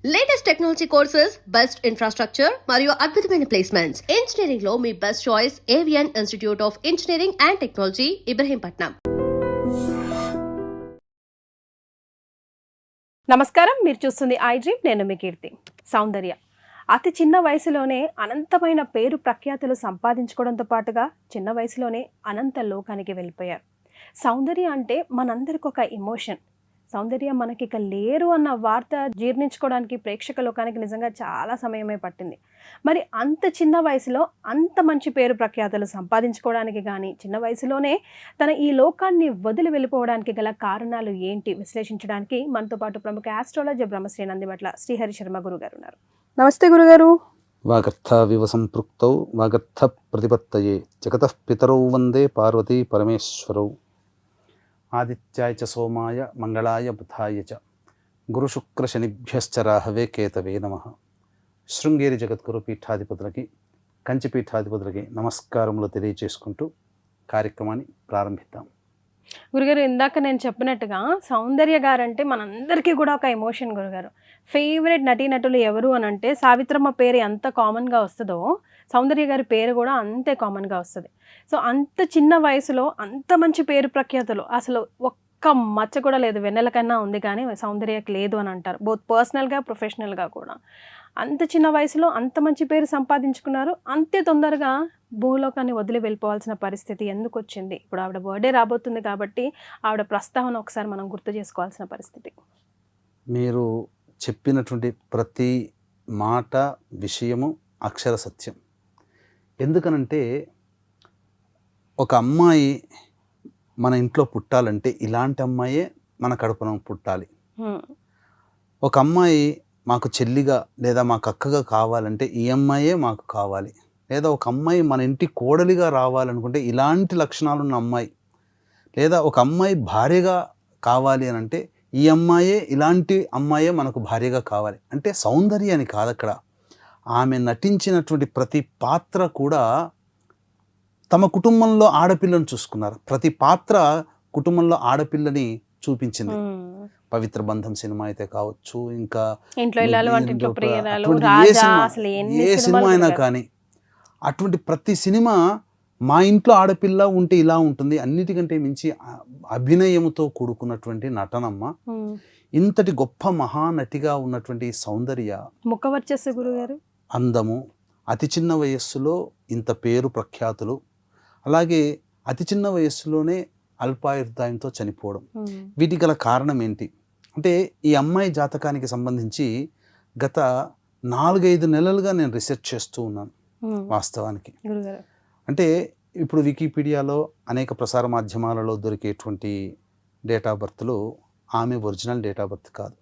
Latest technology courses, best infrastructure మరియు అద్భుతమైన placements. Engineering లో మీ బెస్ట్ చాయిస్ ఏవియన్ institute of engineering and technology, Ibrahimpatnam. నమస్కారం, మీరు చూస్తుంది ఐ డ్రీమ్. నేను మీ కీర్తి. సౌందర్య అతి చిన్న వయసులోనే అనంతమైన పేరు ప్రఖ్యాతులు సంపాదించుకోవడంతో పాటుగా చిన్న వయసులోనే అనంత లోకానికి వెళ్ళిపోయారు. సౌందర్య అంటే మనందరికి ఒక ఎమోషన్. సౌందర్య మనకి ఇక లేరు అన్న వార్త జీర్ణించుకోవడానికి ప్రేక్షక లోకానికి నిజంగా చాలా సమయమే పట్టింది. మరి అంత చిన్న వయసులో అంత మంచి పేరు ప్రఖ్యాతులు సంపాదించుకోవడానికి కానీ, చిన్న వయసులోనే తన ఈ లోకాన్ని వదిలి వెళ్ళిపోవడానికి గల కారణాలు ఏంటి విశ్లేషించడానికి మనతో పాటు ప్రముఖ ఆస్ట్రాలజర్ బ్రహ్మశ్రీ నందిమట్ల శ్రీహరి శర్మ గురుగారు ఉన్నారు. నమస్తే గురుగారు. వాగర్థావివ సంపృక్తౌ వాగర్థ ప్రతిపత్తయే జగతః పితరౌ వందే పార్వతీ పరమేశ్వరౌ. ఆదిత్యాయ చ సోమాయ మంగళాయ బుధాయ చ గురుశుక్రశనిభ్యశ్చ రాహవే కేతవే నమః. శృంగేరి జగద్గురు పీఠాధిపతులకి, కంచి పీఠాధిపతులకి నమస్కారములు తెలియజేసుకుంటూ కార్యక్రమాన్ని ప్రారంభిద్దాం. గురుగారు, ఇందాక నేను చెప్పినట్టుగా సౌందర్య గారు అంటే మనందరికీ కూడా ఒక ఎమోషన్. గురుగారు, ఫేవరెట్ నటీనటులు ఎవరు అని అంటే సావిత్రమ్మ పేరు ఎంత కామన్గా వస్తుందో సౌందర్య గారి పేరు కూడా అంతే కామన్గా వస్తుంది. సో అంత చిన్న వయసులో అంత మంచి పేరు ప్రఖ్యాతులు, అసలు ఒక్క మచ్చ కూడా లేదు. వెన్నెల కన్నా ఉంది కానీ సౌందర్యకి లేదు అని అంటారు, బోత్ పర్సనల్గా ప్రొఫెషనల్గా కూడా. అంత చిన్న వయసులో అంత మంచి పేరు సంపాదించుకున్నారు. అంతే తొందరగా భూలోకాన్ని వదిలి వెళ్ళిపోవాల్సిన పరిస్థితి ఎందుకు వచ్చింది? ఇప్పుడు ఆవిడ బర్త్డే రాబోతుంది కాబట్టి ఆవిడ ప్రస్తావన ఒకసారి మనం గుర్తు చేసుకోవాల్సిన పరిస్థితి. మీరు చెప్పినటువంటి ప్రతి మాట, విషయము అక్షర సత్యం. ఎందుకనంటే ఒక అమ్మాయి మన ఇంట్లో పుట్టాలంటే ఇలాంటి అమ్మాయే మన కడుపున పుట్టాలి. ఒక అమ్మాయి మాకు చెల్లిగా లేదా మాకు అక్కగా కావాలంటే ఈ అమ్మాయే మాకు కావాలి. లేదా ఒక అమ్మాయి మన ఇంటి కోడలిగా రావాలనుకుంటే ఇలాంటి లక్షణాలు ఉన్న అమ్మాయి, లేదా ఒక అమ్మాయి భార్యగా కావాలి అని అంటే ఈ అమ్మాయే, ఇలాంటి అమ్మాయే మనకు భార్యగా కావాలి. అంటే సౌందర్య అని కాదు అక్కడ. ఆమె నటించినటువంటి ప్రతి పాత్ర కూడా తమ కుటుంబంలో ఆడపిల్లను చూసుకున్నారు. ప్రతి పాత్ర కుటుంబంలో ఆడపిల్లని చూపించింది. పవిత్ర బంధం సినిమా అయితే కావచ్చు, ఇంకా ఏ సినిమా అయినా కానీ అటువంటి ప్రతి సినిమా మా ఇంట్లో ఆడపిల్ల ఉంటే ఇలా ఉంటుంది. అన్నిటికంటే మించి అభినయముతో కూడుకున్నటువంటి నటనమ్మ. ఇంతటి గొప్ప మహానటిగా ఉన్నటువంటి సౌందర్య ముఖవర్చస్సు గురుగారు, అందము, అతి చిన్న వయస్సులో ఇంత పేరు ప్రఖ్యాతులు, అలాగే అతి చిన్న వయస్సులోనే అల్పాయుర్దాయంతో చనిపోవడం. వీటికి గల కారణం ఏంటి అంటే ఈ అమ్మాయి జాతకానికి సంబంధించి గత 4-5 నెలలుగా నేను రీసెర్చ్ చేస్తూ ఉన్నాను. వాస్తవానికి అంటే ఇప్పుడు వికీపీడియాలో అనేక ప్రసార మాధ్యమాలలో దొరికేటువంటి డేట్ ఆఫ్ బర్త్లు ఆమె ఒరిజినల్ డేట్ ఆఫ్ బర్త్ కాదు.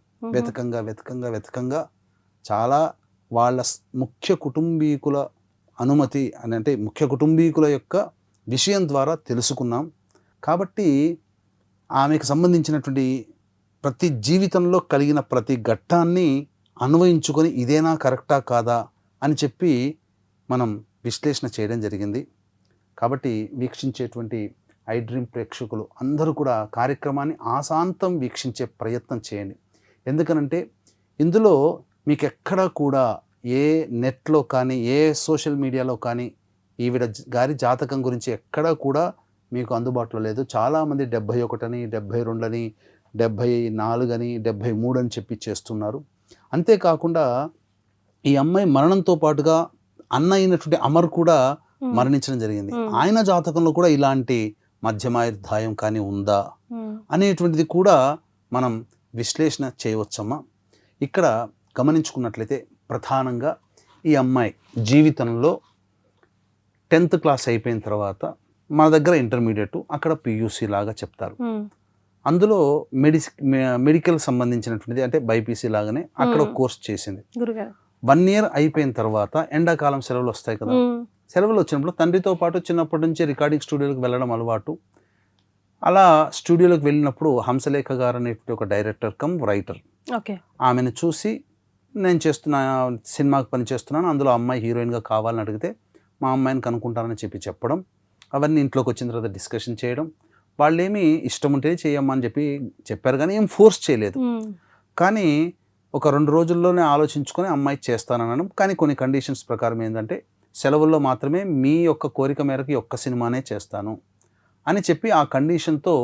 వెతకంగా చాలా వాళ్ళ ముఖ్య కుటుంబీకుల అనుమతి అని అంటే ముఖ్య కుటుంబీకుల యొక్క విషయం ద్వారా తెలుసుకున్నాం. కాబట్టి ఆమెకు సంబంధించినటువంటి ప్రతి జీవితంలో కలిగిన ప్రతి ఘట్టాన్ని అన్వయించుకొని ఇదేనా కరెక్టా కాదా అని చెప్పి మనం విశ్లేషణ చేయడం జరిగింది. కాబట్టి వీక్షించేటువంటి ఐ డ్రీమ్ ప్రేక్షకులు అందరూ కూడా కార్యక్రమాన్ని ఆశాంతం వీక్షించే ప్రయత్నం చేయండి. ఎందుకనంటే ఇందులో మీకు ఎక్కడా కూడా ఏ నెట్లో కానీ ఏ సోషల్ మీడియాలో కానీ ఈవిడ గారి జాతకం గురించి ఎక్కడా కూడా మీకు అందుబాటులో లేదు. చాలామంది 71 అని 72 అని 74 అని 73 అని చెప్పి చేస్తున్నారు. అంతేకాకుండా ఈ అమ్మాయి మరణంతో పాటుగా అన్న అయినటువంటి అమర్ కూడా మరణించడం జరిగింది. ఆయన జాతకంలో కూడా ఇలాంటి మధ్యమాయుర్దాయం కానీ ఉందా అనేటువంటిది కూడా మనం విశ్లేషణ చేయవచ్చమ్మా. ఇక్కడ గమనించుకున్నట్లయితే ప్రధానంగా ఈ అమ్మాయి జీవితంలో 10th క్లాస్ అయిపోయిన తర్వాత మన దగ్గర ఇంటర్మీడియట్, అక్కడ PUC లాగా చెప్తారు. అందులో మెడికల్ సంబంధించినటువంటిది అంటే బైపీసీ లాగానే అక్కడ కోర్స్ చేసింది. 1 year అయిపోయిన తర్వాత ఎండాకాలం సెలవులు వస్తాయి కదా, సెలవులు వచ్చినప్పుడు తండ్రితో పాటు చిన్నప్పటి నుంచి రికార్డింగ్ స్టూడియోలకు వెళ్ళడం అలవాటు. అలా స్టూడియోలకు వెళ్ళినప్పుడు హంసలేఖ గారు అనేటువంటి ఒక డైరెక్టర్ కమ్ రైటర్ ఆమెను చూసి నేను చేస్తున్న సినిమాకి పని చేస్తున్నాను, అందులో అమ్మాయి హీరోయిన్గా కావాలని అడిగితే మా అమ్మాయిని కనుక్కుంటానని చెప్పడం, అవన్నీ ఇంట్లోకి వచ్చిన తర్వాత డిస్కషన్ చేయడం. వాళ్ళేమి ఇష్టం ఉంటేనే చేయమ్మా అని చెప్పారు కానీ ఏం ఫోర్స్ చేయలేదు. కానీ ఒక 2 రోజుల్లోనే ఆలోచించుకొని అమ్మాయి చేస్తానన్నాను. కానీ కొన్ని కండిషన్స్ ప్రకారం ఏంటంటే సెలవుల్లో మాత్రమే మీ యొక్క కోరిక మేరకు ఈ ఒక్క సినిమానే చేస్తాను అని చెప్పి ఆ కండిషన్తో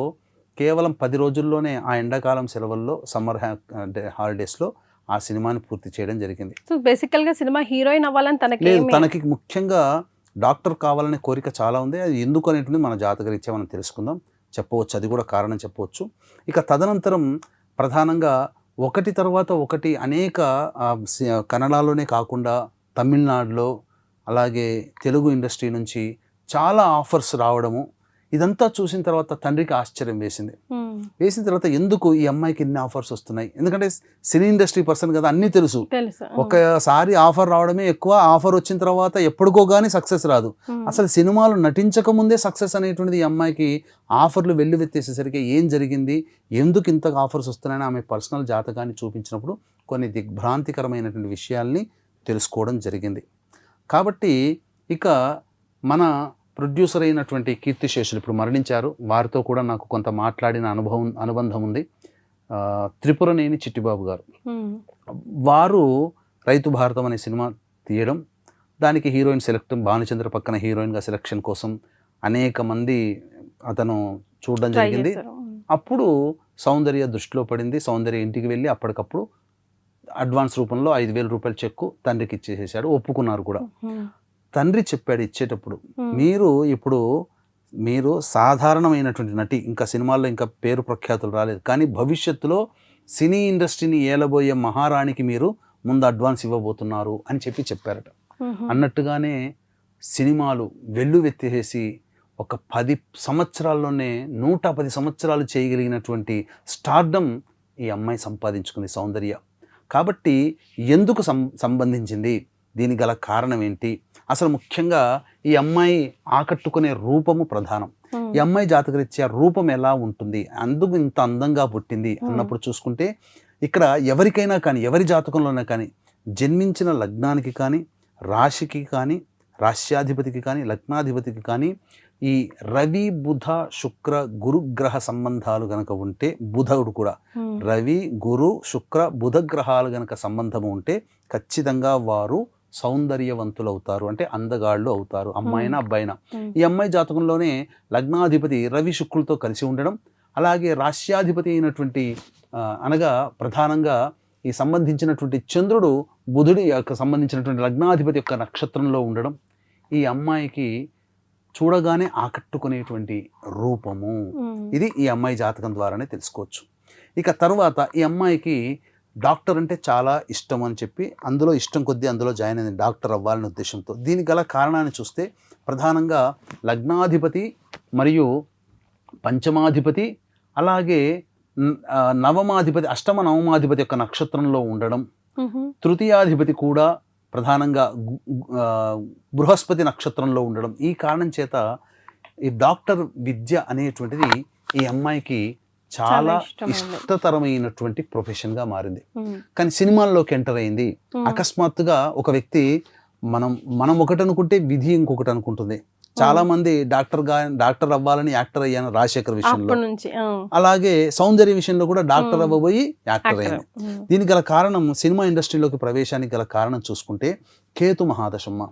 కేవలం 10 రోజుల్లోనే ఆ ఎండాకాలం సెలవుల్లో సమ్మర్ హాలిడేస్లో ఆ సినిమాని పూర్తి చేయడం జరిగింది. సో బేసికల్గా సినిమా హీరోయిన్ అవ్వాలని లేదు, తనకి ముఖ్యంగా డాక్టర్ కావాలనే కోరిక చాలా ఉంది. అది ఎందుకు అనేటువంటి మన జాతకరీత్యా మనం తెలుసుకుందాం, చెప్పవచ్చు, అది కూడా కారణం చెప్పవచ్చు. ఇక తదనంతరం ప్రధానంగా ఒకటి తర్వాత ఒకటి అనేక కన్నడలోనే కాకుండా తమిళనాడులో అలాగే తెలుగు ఇండస్ట్రీ నుంచి చాలా ఆఫర్స్ రావడము, ఇదంతా చూసిన తర్వాత తండ్రికి ఆశ్చర్యం వేసింది. వేసిన తర్వాత ఎందుకు ఈ అమ్మాయికి ఇన్ని ఆఫర్స్ వస్తున్నాయి, ఎందుకంటే సినీ ఇండస్ట్రీ పర్సన్ కదా, అన్నీ తెలుసు. ఒకసారి ఆఫర్ రావడమే ఎక్కువ, ఆఫర్ వచ్చిన తర్వాత ఎప్పటికో కానీ సక్సెస్ రాదు. అసలు సినిమాలు నటించక ముందే సక్సెస్ అనేటువంటిది ఈ అమ్మాయికి ఆఫర్లు వెల్లువెత్తేసేసరికి ఏం జరిగింది, ఎందుకు ఇంత ఆఫర్స్ వస్తున్నాయని ఆమె పర్సనల్ జాతకాన్ని చూపించినప్పుడు కొన్ని దిగ్భ్రాంతికరమైనటువంటి విషయాల్ని తెలుసుకోవడం జరిగింది. కాబట్టి ఇక మన ప్రొడ్యూసర్ అయినటువంటి కీర్తిశేషులు ఇప్పుడు మరణించారు, వారితో కూడా నాకు కొంత మాట్లాడిన అనుబంధం ఉంది. త్రిపురనేని చిట్టిబాబు గారు, వారు రైతు భారతం అనే సినిమా తీయడం, దానికి హీరోయిన్ సెలెక్ట్, భానుచంద్ర పక్కన హీరోయిన్గా సెలెక్షన్ కోసం అనేక మంది అతను చూడడం జరిగింది. అప్పుడు సౌందర్య దృష్టిలో పడింది. సౌందర్య ఇంటికి వెళ్ళి అప్పటికప్పుడు అడ్వాన్స్ రూపంలో 5,000 రూపాయల చెక్కు తండ్రికి ఇచ్చేసేసాడు, ఒప్పుకున్నారు కూడా. తండ్రి చెప్పాడు ఇచ్చేటప్పుడు, మీరు సాధారణమైనటువంటి నటి, ఇంకా సినిమాల్లో ఇంకా పేరు ప్రఖ్యాతులు రాలేదు, కానీ భవిష్యత్తులో సినీ ఇండస్ట్రీని ఏలబోయే మహారాణికి మీరు ముందు అడ్వాన్స్ ఇవ్వబోతున్నారు అని చెప్పారట. అన్నట్టుగానే సినిమాలు వెల్లువెత్తేసి ఒక 10 సంవత్సరాల్లోనే 110 సంవత్సరాలు చేయగలిగినటువంటి స్టార్డమ్ ఈ అమ్మాయి సంపాదించుకుంది సౌందర్య. కాబట్టి ఎందుకు సంబంధించింది, దీనికి గల కారణం ఏంటి, అసలు ముఖ్యంగా ఈ అమ్మాయి ఆకట్టుకునే రూపము ప్రధానం. ఈ అమ్మాయి జాతకరీత్యా రూపం ఎలా ఉంటుంది, అందుకు ఇంత అందంగా పుట్టింది అన్నప్పుడు చూసుకుంటే ఇక్కడ ఎవరికైనా కానీ, ఎవరి జాతకంలోనే కానీ జన్మించిన లగ్నానికి కానీ, రాశికి కానీ, రాశ్యాధిపతికి కానీ, లగ్నాధిపతికి కానీ ఈ రవి బుధ శుక్ర గురుగ్రహ సంబంధాలు గనక ఉంటే, బుధుడు కూడా రవి గురు శుక్ర బుధ గ్రహాలు గనక సంబంధము ఉంటే ఖచ్చితంగా వారు సౌందర్యవంతులు అవుతారు, అంటే అందగాళ్ళు అవుతారు, అమ్మాయినా అబ్బాయినా. ఈ అమ్మాయి జాతకంలోనే లగ్నాధిపతి రవి శుక్రులతో కలిసి ఉండడం, అలాగే రాశ్యాధిపతి అయినటువంటి అనగా ప్రధానంగా ఈ సంబంధించినటువంటి చంద్రుడు బుధుడి యొక్క సంబంధించినటువంటి లగ్నాధిపతి యొక్క నక్షత్రంలో ఉండడం ఈ అమ్మాయికి చూడగానే ఆకట్టుకునేటువంటి రూపము. ఇది ఈ అమ్మాయి జాతకం ద్వారానే తెలుసుకోవచ్చు. ఇక తర్వాత ఈ అమ్మాయికి డాక్టర్ అంటే చాలా ఇష్టం అని చెప్పి అందులో ఇష్టం కొద్దీ అందులో జాయిన్ అయింది, డాక్టర్ అవ్వాలనే ఉద్దేశంతో. దీనికి గల కారణాన్ని చూస్తే ప్రధానంగా లగ్నాధిపతి మరియు పంచమాధిపతి అలాగే నవమాధిపతి, అష్టమ నవమాధిపతి యొక్క నక్షత్రంలో ఉండడం, తృతీయాధిపతి కూడా ప్రధానంగా బృహస్పతి నక్షత్రంలో ఉండడం, ఈ కారణం చేత ఈ డాక్టర్ విద్య అనేటువంటిది ఈ అమ్మాయికి చాలా ఇష్టతరమైనటువంటి ప్రొఫెషన్గా మారింది. కానీ సినిమాల్లోకి ఎంటర్ అయింది. అకస్మాత్తుగా ఒక వ్యక్తి మనం ఒకటి అనుకుంటే విధి ఇంకొకటి అనుకుంటుంది. చాలా మంది డాక్టర్ అవ్వాలని యాక్టర్ అయ్యాను రాజశేఖర్ విషయంలో, అలాగే సౌందర్య విషయంలో కూడా డాక్టర్ అవ్వబోయి యాక్టర్ అయ్యాను. దీనికి గల కారణం, సినిమా ఇండస్ట్రీలోకి ప్రవేశానికి గల కారణం చూసుకుంటే కేతు మహాదశమ్మ.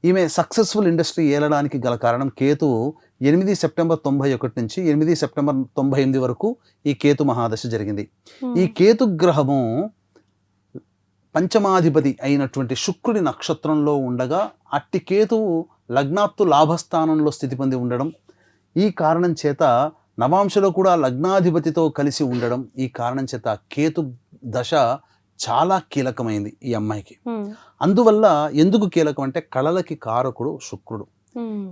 ఈమె సక్సెస్ఫుల్ ఇండస్ట్రీ ఏలడానికి గల కారణం కేతు 8 సెప్టెంబర్ 91 నుంచి 8 సెప్టెంబర్ 98 వరకు ఈ కేతు మహాదశ జరిగింది. ఈ కేతు గ్రహము పంచమాధిపతి అయినటువంటి శుక్రుడి నక్షత్రంలో ఉండగా అట్టి కేతువు లగ్నాత్తు లాభస్థానంలో స్థితి పొంది ఉండడం, ఈ కారణం చేత నవాంశలో కూడా లగ్నాధిపతితో కలిసి ఉండడం, ఈ కారణం చేత కేతు దశ చాలా కీలకమైంది ఈ అమ్మాయికి. అందువల్ల ఎందుకు కీలకం అంటే కళలకి కారకుడు శుక్రుడు.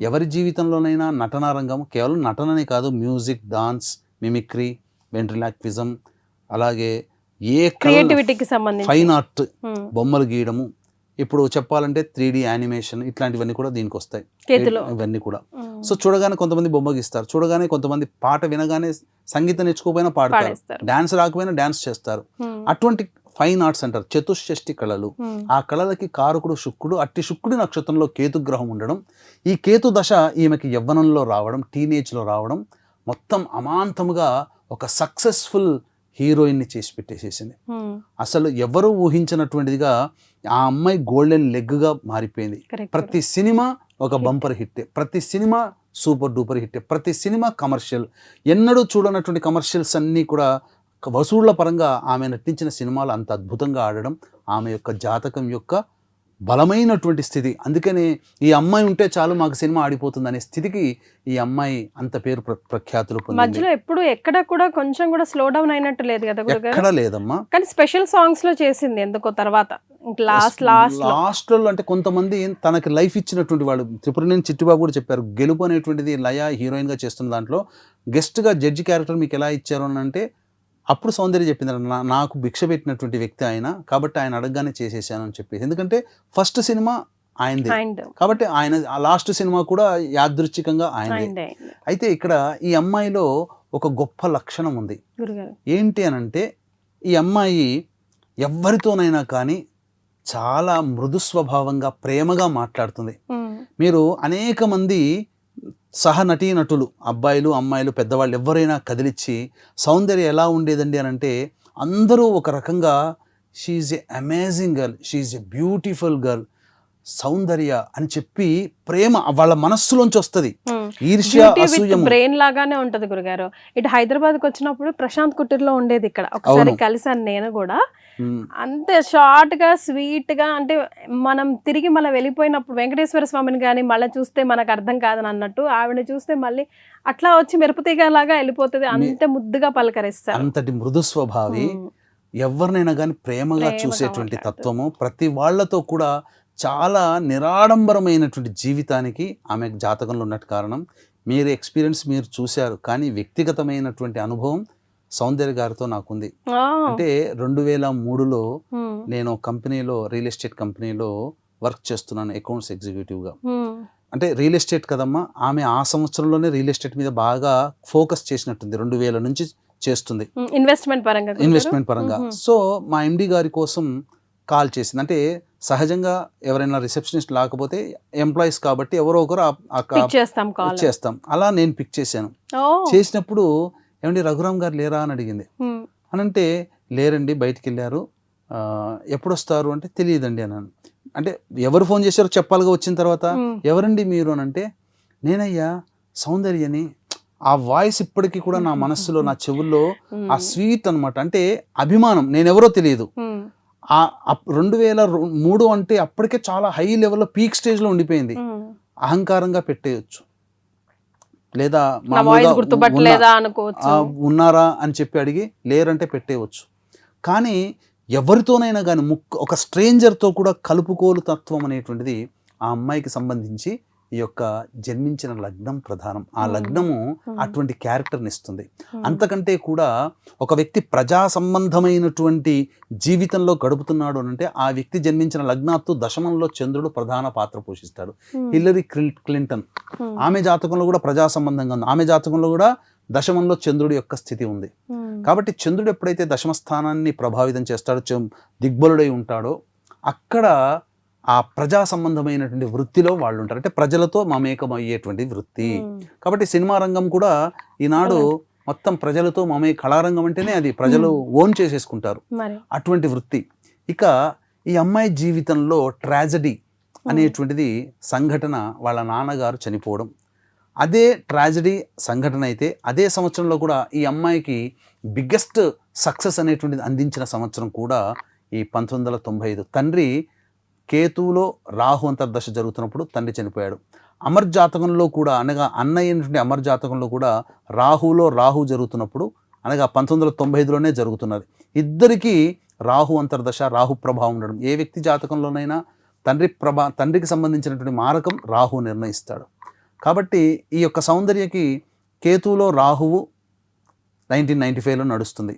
ఎవరి జీవితంలోనైనా నటనా రంగం, కేవలం నటననే కాదు, మ్యూజిక్, డాన్స్, మిమిక్రీ, వెంట్రిలాక్విజం, అలాగే ఏ క్రియేటివిటీకి సంబంధించి ఫైన్ ఆర్ట్, బొమ్మలు గీయడము, ఇప్పుడు చెప్పాలంటే 3D యానిమేషన్, ఇట్లాంటివన్నీ కూడా దీనికి వస్తాయి ఇవన్నీ కూడా. సో చూడగానే కొంతమంది బొమ్మ గీస్తారు, చూడగానే కొంతమంది పాట వినగానే సంగీతం నేర్చుకోకపోయినా పాడతారు, డాన్స్ రాకపోయినా డాన్స్ చేస్తారు. అటువంటి ఫైన్ ఆర్ట్స్ అంటారు, చతుషష్ఠి కళలు. ఆ కళలకి కారకుడు శుక్రుడు. అట్టి శుక్రుడి నక్షత్రంలో కేతు గ్రహం ఉండడం, ఈ కేతు దశ ఈమెకి యవ్వనంలో రావడం, టీనేజ్లో రావడం, మొత్తం అమాంతముగా ఒక సక్సెస్ఫుల్ హీరోయిన్ని చేసి పెట్టేసేసింది. అసలు ఎవరు ఊహించినటువంటిదిగా ఆ అమ్మాయి గోల్డెన్ లెగ్గా మారిపోయింది. ప్రతి సినిమా ఒక బంపర్ హిట్, ప్రతి సినిమా సూపర్ డూపర్ హిట్, ప్రతి సినిమా కమర్షియల్. ఎన్నడూ చూడనటువంటి కమర్షియల్స్ అన్నీ కూడా వసూళ్ల పరంగా ఆమె నటించిన సినిమాలు అంత అద్భుతంగా ఆడడం ఆమె యొక్క జాతకం యొక్క బలమైనటువంటి స్థితి. అందుకని ఈ అమ్మాయి ఉంటే చాలు మాకు సినిమా ఆడిపోతుంది అనే స్థితికి ఈ అమ్మాయి అంత పేరు ప్రఖ్యాతులు పొందింది. మధ్యలో ఎప్పుడు ఎక్కడ కూడా కొంచెం కూడా స్లో డౌన్ అయినట్టు లేదు కదా గురుగారు? ఎక్కడ లేదమ్మా. కానీ స్పెషల్ సాంగ్స్ లో చేసింది ఎందుకో తర్వాత లాస్ట్ లో అంటే కొంతమంది తనకి లైఫ్ ఇచ్చినటువంటి వాళ్ళు. త్రిపురనేని చిట్టిబాబు కూడా చెప్పారు, గెలుపు అనేటువంటిది లయ హీరోయిన్ గా చేస్తున్న దాంట్లో గెస్ట్ గా జడ్జి క్యారెక్టర్ మీకు ఎలా ఇచ్చారు అని అంటే అప్పుడు సౌందర్య చెప్పింది, నాకు భిక్ష పెట్టినటువంటి వ్యక్తి ఆయన, కాబట్టి ఆయన అడగగానే చేసేసాను అని చెప్పేసి. ఎందుకంటే ఫస్ట్ సినిమా ఆయనదే కాబట్టి ఆయన లాస్ట్ సినిమా కూడా యాదృచ్ఛికంగా ఆయనదే. అయితే ఇక్కడ ఈ అమ్మాయిలో ఒక గొప్ప లక్షణం ఉంది. ఏంటి అని అంటే ఈ అమ్మాయి ఎవరితోనైనా కానీ చాలా మృదు స్వభావంగా ప్రేమగా మాట్లాడుతుంది. మీరు అనేక మంది సహ నటీనటులు అబ్బాయిలు అమ్మాయిలు పెద్దవాళ్ళు ఎవరైనా కదిలిచ్చి సౌందర్య ఎలా ఉండేదండి అని అంటే అందరూ ఒక రకంగా she's a amazing girl, she's a beautiful girl Soundarya అని చెప్పి ప్రేమ వాళ్ళ మనస్సులోంచి వస్తుంది. ఈర్ష్య అసూయ బ్రెయిన్ లాగానే ఉంటది గురుగారు. ఇటు హైదరాబాద్కి వచ్చినప్పుడు ప్రశాంత్ కుటీర్లో ఉండేది, ఇక్కడ ఒకసారి కలిసాను నేను కూడా. అంతే షార్ట్ గా స్వీట్ గా, అంటే మనం తిరిగి మళ్ళీ వెళ్ళిపోయినప్పుడు వెంకటేశ్వర స్వామిని కానీ మళ్ళీ చూస్తే మనకు అర్థం కాదని అన్నట్టు ఆవిడ చూస్తే మళ్ళీ అట్లా వచ్చి మెరుపుతీగ లాగా వెళ్ళిపోతుంది. అంత ముద్దుగా పలకరిస్తారు. అంతటి మృదు స్వభావి, ఎవరినైనా కానీ ప్రేమగా చూసేటువంటి తత్వము, ప్రతి వాళ్లతో కూడా చాలా నిరాడంబరమైనటువంటి జీవితానికి ఆమె జాతకంలో ఉన్నట్టు కారణం. మీరు ఎక్స్పీరియన్స్ మీరు చూశారు, కానీ వ్యక్తిగతమైనటువంటి అనుభవం సౌందర్య గారితో నాకుంది. అంటే 2003లో నేను కంపెనీలో రియల్ ఎస్టేట్ కంపెనీలో వర్క్ చేస్తున్నాను అకౌంట్స్ ఎగ్జిక్యూటివ్గా. అంటే రియల్ ఎస్టేట్ కదమ్మా, ఆమె ఆ సంవత్సరంలోనే రియల్ ఎస్టేట్ మీద బాగా ఫోకస్ చేసినట్టుంది. 2000 నుంచి చేస్తుంది ఇన్వెస్ట్మెంట్ పరంగా. సో మా ఎండి గారి కోసం కాల్ చేసింది. అంటే సహజంగా ఎవరైనా రిసెప్షనిస్ట్ లేకపోతే ఎంప్లాయీస్ కాబట్టి ఎవరో ఒకరు చేస్తాం. అలా నేను పిక్ చేశాను. చేసినప్పుడు ఏమండి రఘురామ్ గారు లేరా అని అడిగింది. అని అంటే లేరండి, బయటికి వెళ్ళారు, ఎప్పుడు వస్తారు అంటే తెలియదండి అన్నాను. అంటే ఎవరు ఫోన్ చేశారో చెప్పాలిగా వచ్చిన తర్వాత. ఎవరండి మీరు అని అంటే నేనయ్యా సౌందర్యని. ఆ వాయిస్ ఇప్పటికీ కూడా నా మనస్సులో నా చెవుల్లో ఆ స్వీట్ అనమాట. అంటే అభిమానం, నేనెవరో తెలియదు. 2003 అంటే అప్పటికే చాలా హై లెవెల్లో పీక్ స్టేజ్ లో ఉండిపోయింది. అహంకారంగా పెట్టేయచ్చు, లేదా ఉన్నారా అని చెప్పి అడిగి లేరంటే పెట్టేయచ్చు. కానీ ఎవరితోనైనా కానీ ఒక స్ట్రేంజర్తో కూడా కలుపుకోలు తత్వం అనేటువంటిది ఆ అమ్మాయికి సంబంధించి ఈ యొక్క జన్మించిన లగ్నం ప్రధానం. ఆ లగ్నము అటువంటి క్యారెక్టర్ని ఇస్తుంది. అంతకంటే కూడా ఒక వ్యక్తి ప్రజా సంబంధమైనటువంటి జీవితంలో గడుపుతున్నాడు అంటే ఆ వ్యక్తి జన్మించిన లగ్నాత్తు దశమంలో చంద్రుడు ప్రధాన పాత్ర పోషిస్తాడు. హిల్లరీ క్లింటన్ ఆమె జాతకంలో కూడా ప్రజా సంబంధంగా ఉంది. ఆమె జాతకంలో కూడా దశమంలో చంద్రుడి యొక్క స్థితి ఉంది. కాబట్టి చంద్రుడు ఎప్పుడైతే దశమ స్థానాన్ని ప్రభావితం చేస్తాడో, దిగ్బలుడై ఉంటాడో, అక్కడ ఆ ప్రజా సంబంధమైనటువంటి వృత్తిలో వాళ్ళు ఉంటారు. అంటే ప్రజలతో మమేకం అయ్యేటువంటి వృత్తి. కాబట్టి సినిమా రంగం కూడా ఈనాడు మొత్తం ప్రజలతో కళారంగం అంటేనే అది ప్రజలు ఓన్ చేసేసుకుంటారు, అటువంటి వృత్తి. ఇక ఈ అమ్మాయి జీవితంలో ట్రాజడీ అనేటువంటిది సంఘటన, వాళ్ళ నాన్నగారు చనిపోవడం. అదే ట్రాజడీ సంఘటన అయితే అదే సంవత్సరంలో కూడా ఈ అమ్మాయికి బిగ్గెస్ట్ సక్సెస్ అనేటువంటిది అందించిన సంవత్సరం కూడా ఈ 1995. తండ్రి కేతువులో రాహు అంతర్దశ జరుగుతున్నప్పుడు తండ్రి చనిపోయాడు. అమర్ జాతకంలో కూడా అనగా అన్నయ్య అయినటువంటి అమర్ జాతకంలో కూడా రాహులో రాహు జరుగుతున్నప్పుడు, అనగా 1995లోనే జరుగుతున్నది. ఇద్దరికీ రాహు అంతర్దశ, రాహు ప్రభావం ఉండడం. ఏ వ్యక్తి జాతకంలోనైనా తండ్రికి సంబంధించినటువంటి మారకం రాహు నిర్ణయిస్తాడు. కాబట్టి ఈ యొక్క సౌందర్యకి కేతువులో రాహువు 1995లో నడుస్తుంది.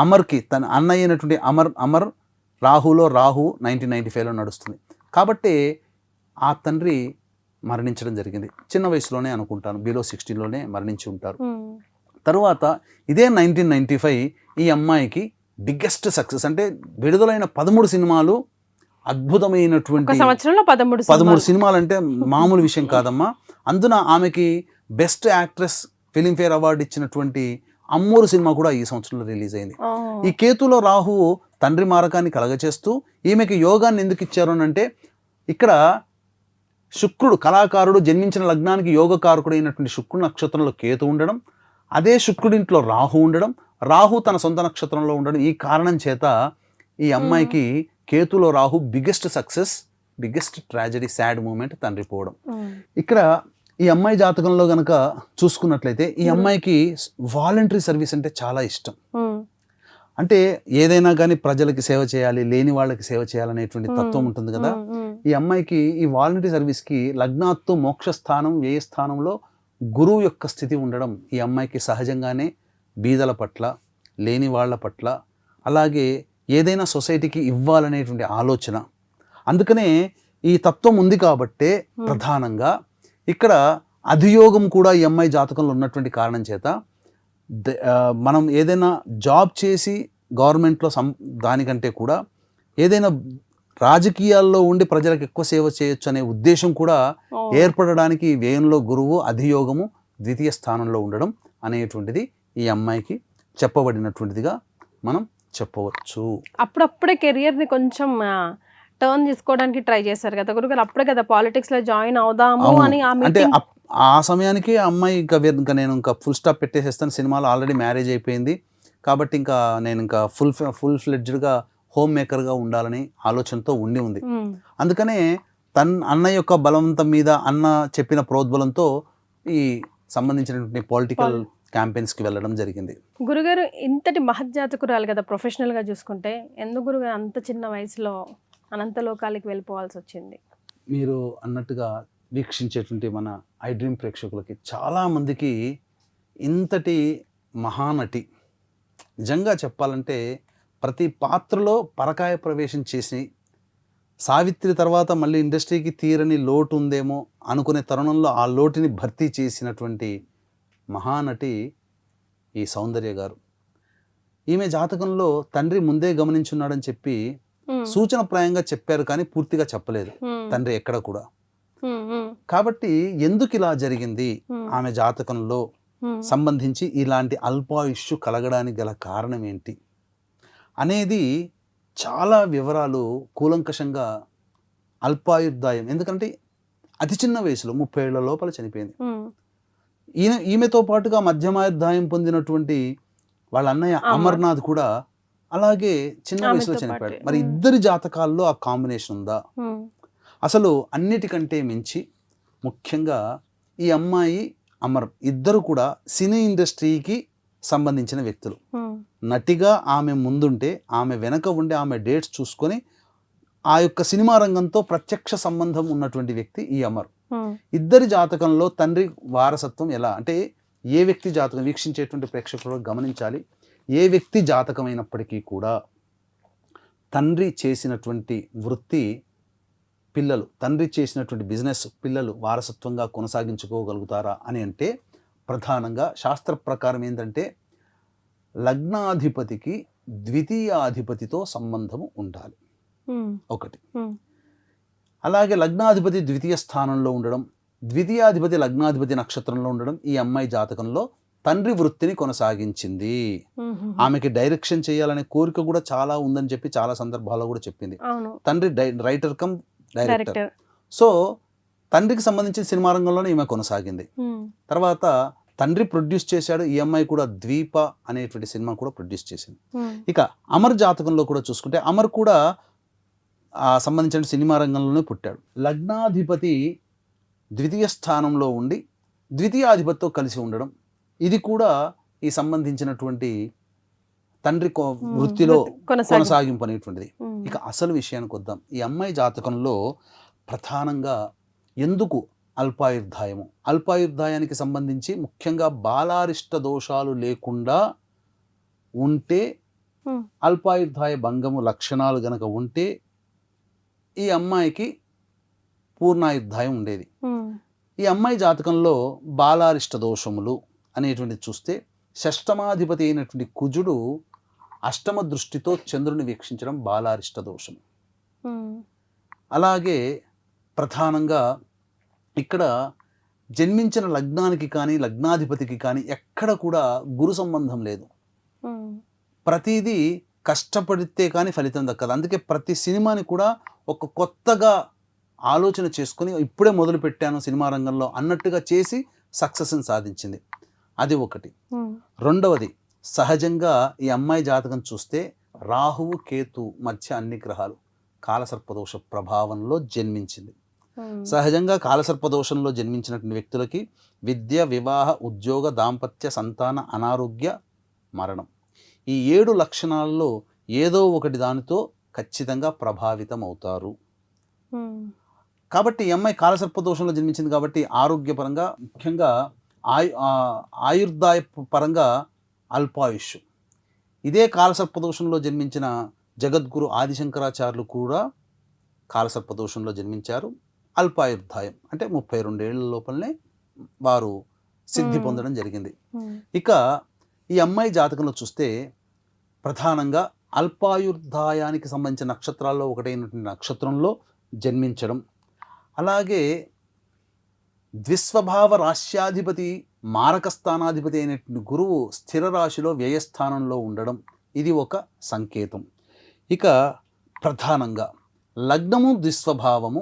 అమర్కి తన అన్నయ్య అయినటువంటి అమర్ రాహులో రాహు 1995లో నడుస్తుంది. కాబట్టి ఆ తండ్రి మరణించడం జరిగింది చిన్న వయసులోనే అనుకుంటాను, బిలో 16లోనే మరణించి ఉంటారు. తరువాత ఇదే 1995 ఈ అమ్మాయికి బిగ్గెస్ట్ సక్సెస్. అంటే విడుదలైన 13 సినిమాలు అద్భుతమైనటువంటి 13 సినిమాలు అంటే మామూలు విషయం కాదమ్మా. అందున ఆమెకి బెస్ట్ యాక్ట్రెస్ ఫిలింఫేర్ అవార్డు ఇచ్చినటువంటి అమ్మూరు సినిమా కూడా ఈ సంవత్సరంలో రిలీజ్ అయింది. ఈ కేతులో రాహువు తండ్రి మారకాన్ని కలగచేస్తూ ఈమెకి యోగాన్ని ఎందుకు ఇచ్చారు అని అంటే, ఇక్కడ శుక్రుడు కళాకారుడు జన్మించిన లగ్నానికి యోగకారకుడైనటువంటి శుక్రుడు నక్షత్రంలో కేతు ఉండడం, అదే శుక్రుడింట్లో రాహు ఉండడం, రాహు తన సొంత నక్షత్రంలో ఉండడం, ఈ కారణం చేత ఈ అమ్మాయికి కేతులో Rahu biggest success, biggest tragedy, sad moment తండ్రి పోవడం. ఇక్కడ ఈ అమ్మాయి జాతకంలో గనక చూసుకున్నట్లయితే ఈ అమ్మాయికి వాలంటరీ సర్వీస్ అంటే చాలా ఇష్టం. అంటే ఏదైనా కానీ ప్రజలకి సేవ చేయాలి, లేని వాళ్ళకి సేవ చేయాలనేటువంటి తత్వం ఉంటుంది కదా. ఈ అమ్మాయికి ఈ వాలంటరీ సర్వీస్కి లగ్నాత్తు మోక్ష స్థానం, వ్యయ స్థానంలో గురువు యొక్క స్థితి ఉండడం ఈ అమ్మాయికి సహజంగానే బీదల పట్ల, లేని వాళ్ళ పట్ల, అలాగే ఏదైనా సొసైటీకి ఇవ్వాలనేటువంటి ఆలోచన, అందుకనే ఈ తత్వం ఉంది కాబట్టే ప్రధానంగా ఇక్కడ అధియోగం కూడా ఈ అమ్మాయి జాతకంలో ఉన్నటువంటి కారణం చేత మనం ఏదైనా జాబ్ చేసి గవర్నమెంట్లో దానికంటే కూడా ఏదైనా రాజకీయాల్లో ఉండి ప్రజలకు ఎక్కువ సేవ చేయొచ్చు అనే ఉద్దేశం కూడా ఏర్పడడానికి వ్యయంలో గురువు, అధియోగము, ద్వితీయ స్థానంలో ఉండడం అనేటువంటిది ఈ అమ్మాయికి చెప్పబడినటువంటిదిగా మనం చెప్పవచ్చు. అప్పుడప్పుడే కెరియర్ని కొంచెం టర్న్ చేసుకోవడానికి ట్రై చేశారు కదా గురుగారు, అప్పుడే కదా పాలిటిక్స్ లో జాయిన్ అవుదాము అని. అంటే ఆ సమయానికి ఆ అమ్మాయి ఇంకా నేను ఇంకా ఫుల్ స్టాప్ పెట్టేసేస్తాను, సినిమాలో ఆల్రెడీ మ్యారేజ్ అయిపోయింది కాబట్టి ఇంకా నేను ఇంకా ఫుల్ ఫ్లెడ్జ్డ్గా హోమ్ మేకర్గా ఉండాలని ఆలోచనతో ఉంది. అందుకనే అన్న యొక్క బలవంతం మీద, అన్న చెప్పిన ప్రోద్బలంతో ఈ సంబంధించినటువంటి పొలిటికల్ క్యాంపెయిన్స్కి వెళ్ళడం జరిగింది. గురుగారు ఇంతటి మహజ్జాతకురాలు కదా ప్రొఫెషనల్గా చూసుకుంటే, ఎందుకు గురుగారు అంత చిన్న వయసులో అనంత లోకాలకి వెళ్ళిపోవాల్సి వచ్చింది? మీరు అన్నట్టుగా వీక్షించేటువంటి మన ఐ డ్రీమ్ ప్రేక్షకులకి చాలామందికి ఇంతటి మహానటి, నిజంగా చెప్పాలంటే ప్రతి పాత్రలో పరకాయ ప్రవేశం చేసి సావిత్రి తర్వాత మళ్ళీ ఇండస్ట్రీకి తీరని లోటు ఉందేమో అనుకునే తరుణంలో ఆ లోటుని భర్తీ చేసినటువంటి మహానటి ఈ సౌందర్య గారు. ఈమె జాతకంలో తండ్రి ముందే గమనించున్నాడని చెప్పి సూచనప్రాయంగా చెప్పారు కానీ పూర్తిగా చెప్పలేదు తండ్రి ఎక్కడ కూడా. కాబట్టి ఎందుకు ఇలా జరిగింది ఆమె జాతకంలో సంబంధించి ఇలాంటి అల్పాయుష్షు కలగడానికి గల కారణం ఏంటి అనేది చాలా వివరాలు కూలంకషంగా అల్పాయుర్దాయం, ఎందుకంటే అతి చిన్న వయసులో 30 ఏళ్ల లోపల చనిపోయింది. ఈమెతో పాటుగా మధ్యమాయుర్దాయం పొందినటువంటి వాళ్ళ అన్నయ్య అమర్నాథ్ కూడా అలాగే చిన్న వయసులో చనిపోయాడు. మరి ఇద్దరి జాతకాల్లో ఆ కాంబినేషన్ ఉందా? అసలు అన్నిటికంటే మించి ముఖ్యంగా ఈ అమ్మాయి అమర్ ఇద్దరు కూడా సినీ ఇండస్ట్రీకి సంబంధించిన వ్యక్తులు. నటిగా ఆమె ముందుంటే ఆమె వెనక ఉండే ఆమె డేట్స్ చూసుకొని ఆ యొక్క సినిమా రంగంతో ప్రత్యక్ష సంబంధం ఉన్నటువంటి వ్యక్తి ఈ అమర్. ఇద్దరి జాతకంలో తండ్రి వారసత్వం ఎలా అంటే, ఏ వ్యక్తి జాతకం వీక్షించేటువంటి ప్రేక్షకులు గమనించాలి, ఏ వ్యక్తి జాతకమైనప్పటికీ కూడా తండ్రి చేసినటువంటి వృత్తి పిల్లలు, తండ్రి చేసినటువంటి బిజినెస్ పిల్లలు వారసత్వంగా కొనసాగించుకోగలుగుతారా అని అంటే, ప్రధానంగా శాస్త్ర ప్రకారం ఏంటంటే లగ్నాధిపతికి ద్వితీయాధిపతితో సంబంధము ఉండాలి ఒకటి. అలాగే లగ్నాధిపతి ద్వితీయ స్థానంలో ఉండడం, ద్వితీయాధిపతి లగ్నాధిపతి నక్షత్రంలో ఉండడం ఈ అమ్మాయి జాతకంలో తండ్రి వృత్తిని కొనసాగించింది. ఆమెకి డైరెక్షన్ చేయాలనే కోరిక కూడా చాలా ఉందని చెప్పి చాలా సందర్భాల్లో కూడా చెప్పింది. తండ్రి రైటర్ కమ్ డైరెక్టర్. సో తండ్రికి సంబంధించిన సినిమా రంగంలోనే ఈమె కొనసాగింది. తర్వాత తండ్రి ప్రొడ్యూస్ చేశాడు, ఈ అమ్మాయి కూడా ద్వీప అనేటువంటి సినిమా కూడా ప్రొడ్యూస్ చేసింది. ఇక అమర్ జాతకంలో కూడా చూసుకుంటే అమర్ కూడా సంబంధించిన సినిమా రంగంలోనే పుట్టాడు. లగ్నాధిపతి ద్వితీయ స్థానంలో ఉండి ద్వితీయాధిపతితో కలిసి ఉండడం, ఇది కూడా ఈ సంబంధించినటువంటి తండ్రి వృత్తిలో కొనసాగింపు అనేటువంటిది. ఇక అసలు విషయానికి వద్దాం. ఈ అమ్మాయి జాతకంలో ప్రధానంగా ఎందుకు అల్పాయుర్దాయము, అల్పాయుర్దాయానికి సంబంధించి ముఖ్యంగా బాలారిష్ట దోషాలు లేకుండా ఉంటే, అల్పాయుర్దాయ భంగము లక్షణాలు గనక ఉంటే ఈ అమ్మాయికి పూర్ణాయుర్దాయం ఉండేది. ఈ అమ్మాయి జాతకంలో బాలారిష్ట దోషములు అనేటువంటిది చూస్తే, షష్టమాధిపతి అయినటువంటి కుజుడు అష్టమ దృష్టితో చంద్రుని వీక్షించడం బాలారిష్ట దోషం. అలాగే ప్రధానంగా ఇక్కడ జన్మించిన లగ్నానికి కానీ లగ్నాధిపతికి కానీ ఎక్కడ కూడా గురు సంబంధం లేదు. ప్రతిదీ కష్టపడితే కానీ ఫలితం దక్కదు. అందుకే ప్రతి సినిమాని కూడా ఒక కొత్తగా ఆలోచన చేసుకుని ఇప్పుడే మొదలు పెట్టాను సినిమా రంగంలో అన్నట్టుగా చేసి సక్సెస్ని సాధించింది. అది ఒకటి. రెండవది, సహజంగా ఈ అమ్మాయి జాతకం చూస్తే రాహువు కేతు మధ్య అన్ని గ్రహాలు కాలసర్పదోష ప్రభావంలో జన్మించింది. సహజంగా కాలసర్పదోషంలో జన్మించినటువంటి వ్యక్తులకి విద్య, వివాహ, ఉద్యోగ, దాంపత్య, సంతాన, అనారోగ్య, మరణం ఈ 7 లక్షణాల్లో ఏదో ఒకటి దానితో ఖచ్చితంగా ప్రభావితం అవుతారు. కాబట్టి ఈ అమ్మాయి కాలసర్పదోషంలో జన్మించింది కాబట్టి ఆరోగ్యపరంగా, ముఖ్యంగా ఆయుర్దాయ పరంగా అల్పాయుష్. ఇదే కాలసర్పదోషంలో జన్మించిన జగద్గురు ఆదిశంకరాచార్యులు కూడా కాలసర్పదోషంలో జన్మించారు. అల్పాయుర్దాయం అంటే 32 ఏళ్ల లోపలనే వారు సిద్ధి పొందడం జరిగింది. ఇక ఈ అమ్మాయి జాతకంలో చూస్తే ప్రధానంగా అల్పాయుర్దాయానికి సంబంధించిన నక్షత్రాల్లో ఒకటైనటువంటి నక్షత్రంలో జన్మించడం, అలాగే ద్విస్వభావ రాశ్యాధిపతి మారక స్థానాధిపతి అయినటువంటి గురువు స్థిర రాశిలో వ్యయస్థానంలో ఉండడం ఇది ఒక సంకేతం. ఇక ప్రధానంగా లగ్నము ద్విస్వభావము,